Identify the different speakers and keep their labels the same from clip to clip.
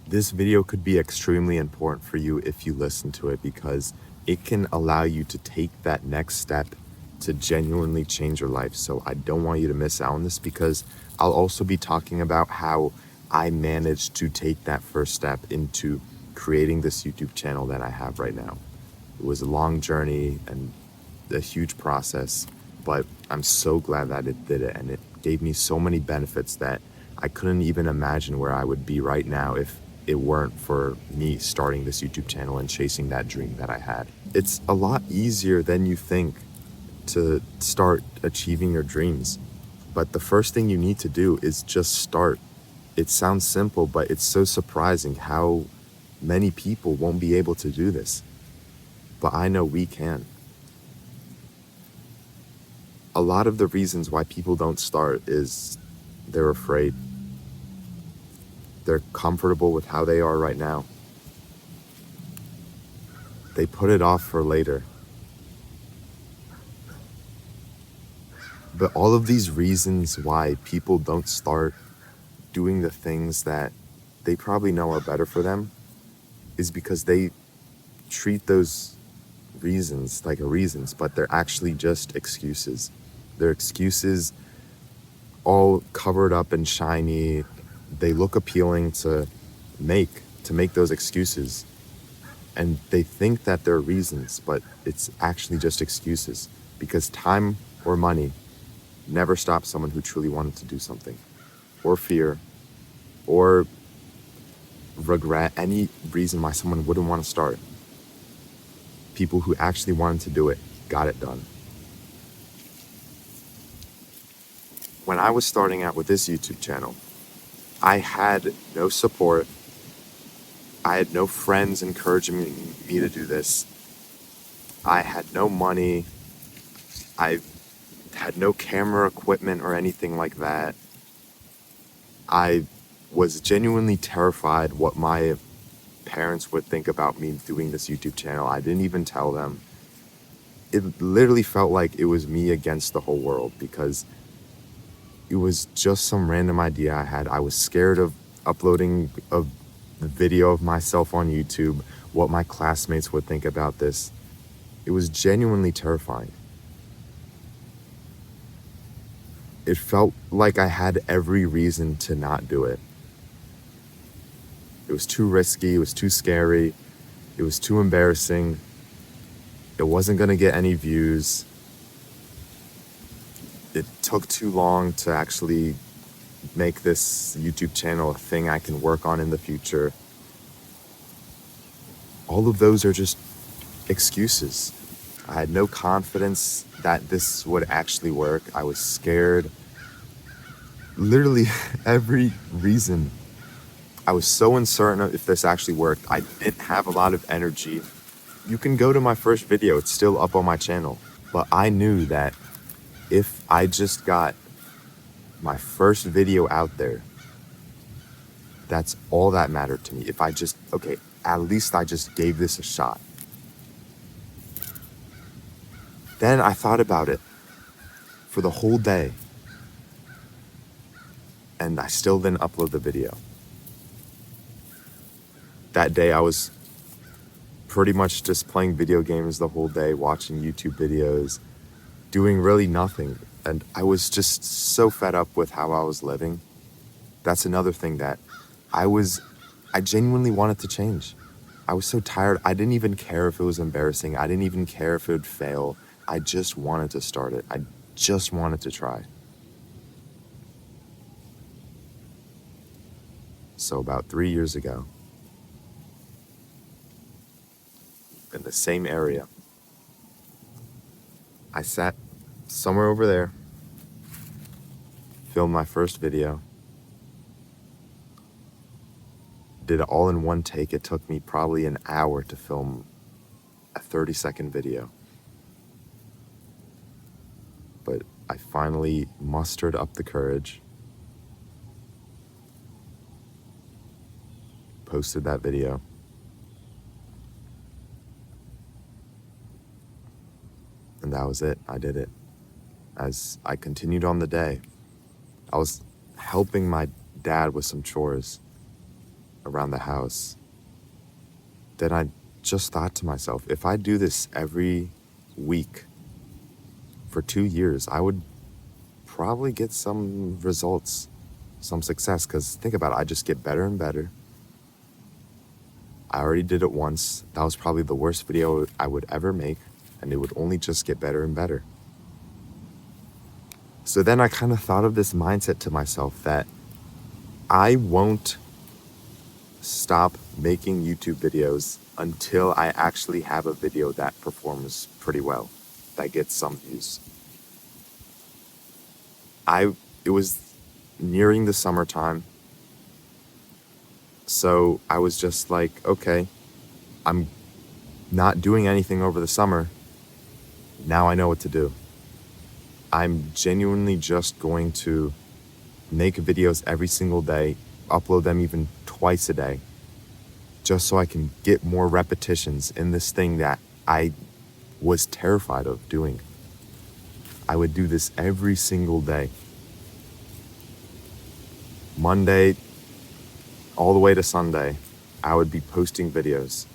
Speaker 1: This video could be extremely important for you if you listen to it, because it can allow you to take that next step to genuinely change your life. So I don't want you to miss out on this, because I'll also be talking about how I managed to take that first step into creating this YouTube channel that I have right now. It was a long journey and a huge process, but I'm so glad that it did it, and it gave me so many benefits that I couldn't even imagine where I would be right now if it weren't for me starting this YouTube channel and chasing that dream that I had. It's a lot easier than you think to start achieving your dreams, but the first thing you need to do is just start. It sounds simple, but it's so surprising how many people won't be able to do this. But I know we can. A lot of the reasons why people don't start is they're afraid. They're comfortable with how they are right now. They put it off for later. But all of these reasons why people don't start doing the things that they probably know are better for them is because they treat those reasons like reasons, but they're actually just excuses. They're excuses all covered up and shiny. They look appealing to make those excuses. And they think that they're reasons, but it's actually just excuses, because time or money never stops someone who truly wanted to do something, or fear, or regret, any reason why someone wouldn't want to start. People who actually wanted to do it got it done. When I was starting out with this YouTube channel, I had no support. I had no friends encouraging me to do this. I had no money. I had no camera equipment or anything like that. I was genuinely terrified what my parents would think about me doing this YouTube channel. I didn't even tell them. It literally felt like it was me against the whole world, because it was just some random idea I had. I was scared of uploading a video of myself on YouTube, what my classmates would think about this. It was genuinely terrifying. It felt like I had every reason to not do it. It was too risky, it was too scary, it was too embarrassing. It wasn't gonna get any views. It took too long to actually make this YouTube channel a thing I can work on in the future. All of those are just excuses. I had no confidence that this would actually work. I was scared. Literally every reason. I was so uncertain if this actually worked. I didn't have a lot of energy. You can go to my first video, it's still up on my channel. But I knew that if I just got my first video out there, that's all that mattered to me. If I just, okay, at least I just gave this a shot. Then I thought about it for the whole day, and I still didn't upload the video. That day I was pretty much just playing video games the whole day, watching YouTube videos, doing really nothing. And I was just so fed up with how I was living. That's another thing that I genuinely wanted to change. I was so tired. I didn't even care if it was embarrassing. I didn't even care if it would fail. I just wanted to start it. I just wanted to try. So about 3 years ago, in the same area, I sat somewhere over there, filmed my first video, did it all in one take. It took me probably an hour to film a 30-second video. But I finally mustered up the courage, posted that video, and that was it. I did it. As I continued on the day, I was helping my dad with some chores. around the house, then I just thought to myself, if I do this every week for 2 years, I would probably get some results, some success. Because think about it, I just get better and better. I already did it once. That was probably the worst video I would ever make, and it would only just get better and better. So then I kind of thought of this mindset to myself that I won't stop making YouTube videos until I actually have a video that performs pretty well, that gets some views. It was nearing the summertime, so I was just like, okay, I'm not doing anything over the summer. Now I know what to do. I'm genuinely just going to make videos every single day, upload them even twice a day, just so I can get more repetitions in this thing that I was terrified of doing. I would do this every single day. Monday all the way to Sunday, I would be posting videos.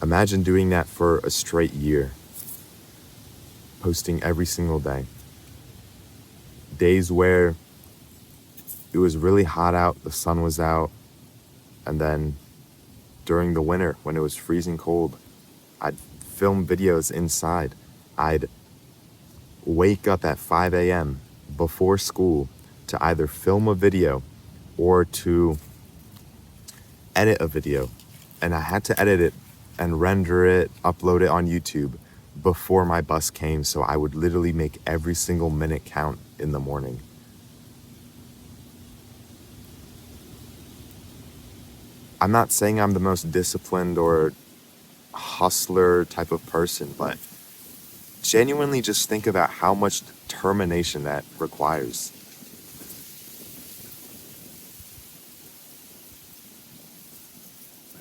Speaker 1: Imagine doing that for a straight year, posting every single day. Days where it was really hot out, the sun was out, and then during the winter when it was freezing cold, I'd film videos inside. I'd wake up at 5 a.m. before school to either film a video or to edit a video. And I had to edit it and render it, upload it on YouTube before my bus came, so I would literally make every single minute count in the morning. I'm not saying I'm the most disciplined or hustler type of person, but genuinely just think about how much determination that requires.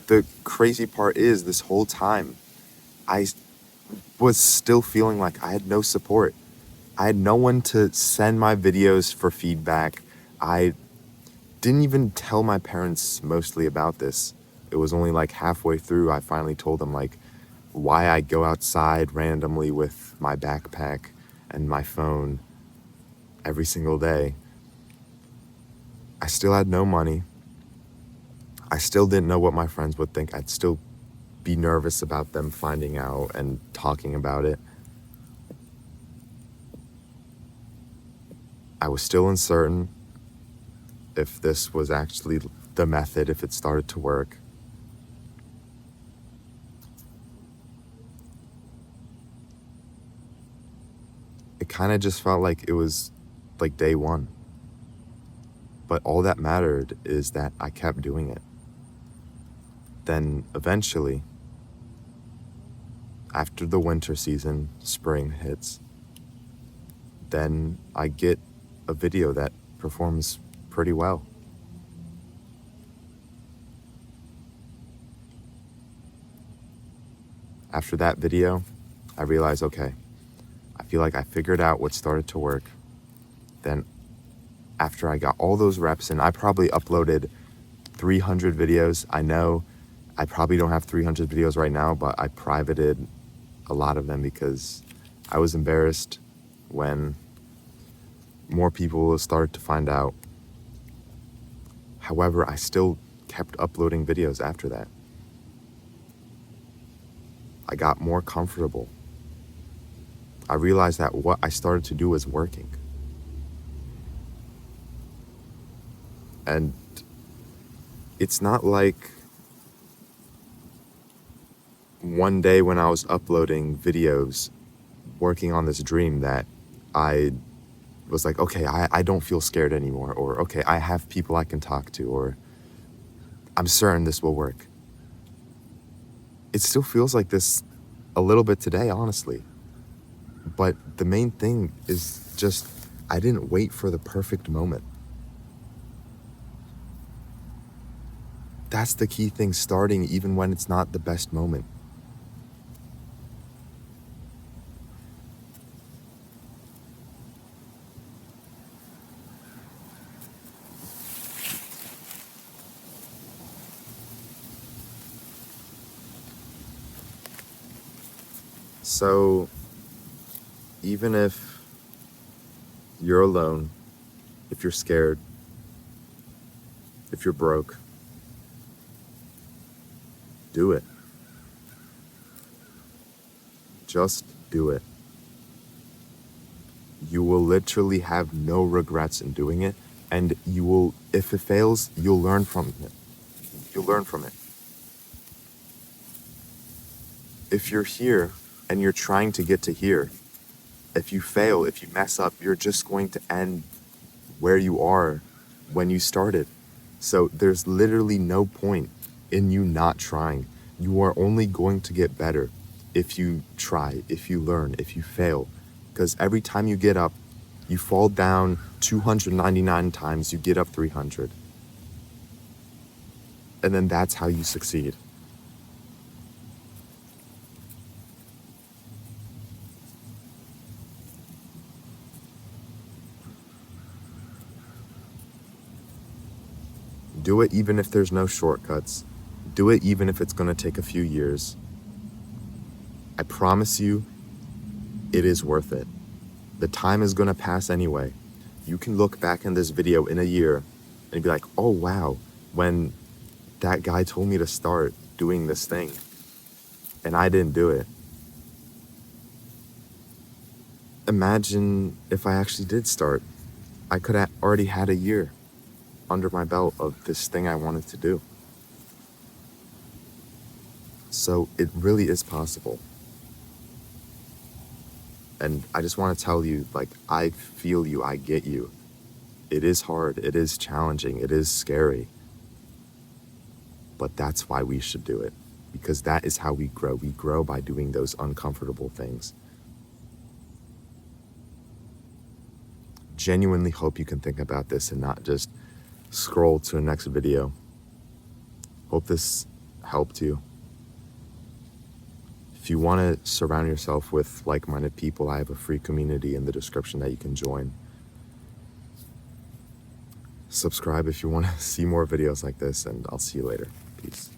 Speaker 1: The crazy part is, this whole time, I was still feeling like I had no support. I had no one to send my videos for feedback. I didn't even tell my parents mostly about this. It was only like halfway through I finally told them like why I go outside randomly with my backpack and my phone every single day. I still had no money. I still didn't know what my friends would think. I'd still be nervous about them finding out and talking about it. I was still uncertain if this was actually the method, if it started to work. It kind of just felt like it was like day one. But all that mattered is that I kept doing it. Then eventually, after the winter season, spring hits, then I get a video that performs pretty well. After that video, I realized, okay, I feel like I figured out what started to work. Then after I got all those reps in, I probably uploaded 300 videos. I know I probably don't have 300 videos right now, but I privated a lot of them because I was embarrassed when more people started to find out. However, I still kept uploading videos after that. I got more comfortable. I realized that what I started to do was working. And it's not like one day when I was uploading videos, working on this dream, that I was like, okay, I don't feel scared anymore, or okay, I have people I can talk to, or I'm certain this will work. It still feels like this a little bit today, honestly. But the main thing is just, I didn't wait for the perfect moment. That's the key thing, starting even when it's not the best moment. So even if you're alone, if you're scared, if you're broke, do it. Just do it. You will literally have no regrets in doing it, and you will, if it fails, you'll learn from it. You'll learn from it. If you're here and you're trying to get to here, if you fail, if you mess up, you're just going to end where you are when you started. So there's literally no point in you not trying. You are only going to get better if you try, if you learn, if you fail. Because every time you get up, you fall down 299 times, you get up 300. And then that's how you succeed. Do it even if there's no shortcuts. Do it even if it's going to take a few years. I promise you, it is worth it. The time is going to pass anyway. You can look back in this video in a year and be like, oh wow, when that guy told me to start doing this thing and I didn't do it. Imagine if I actually did start. I could have already had a year under my belt of this thing I wanted to do. So it really is possible. And I just want to tell you, like, I feel you, I get you. It is hard, it is challenging, it is scary. But that's why we should do it. Because that is how we grow. We grow by doing those uncomfortable things. Genuinely hope you can think about this and not just scroll to the next video. Hope this helped you. If you want to surround yourself with like-minded people, I have a free community in the description that you can join. Subscribe if you want to see more videos like this, and I'll see you later. Peace.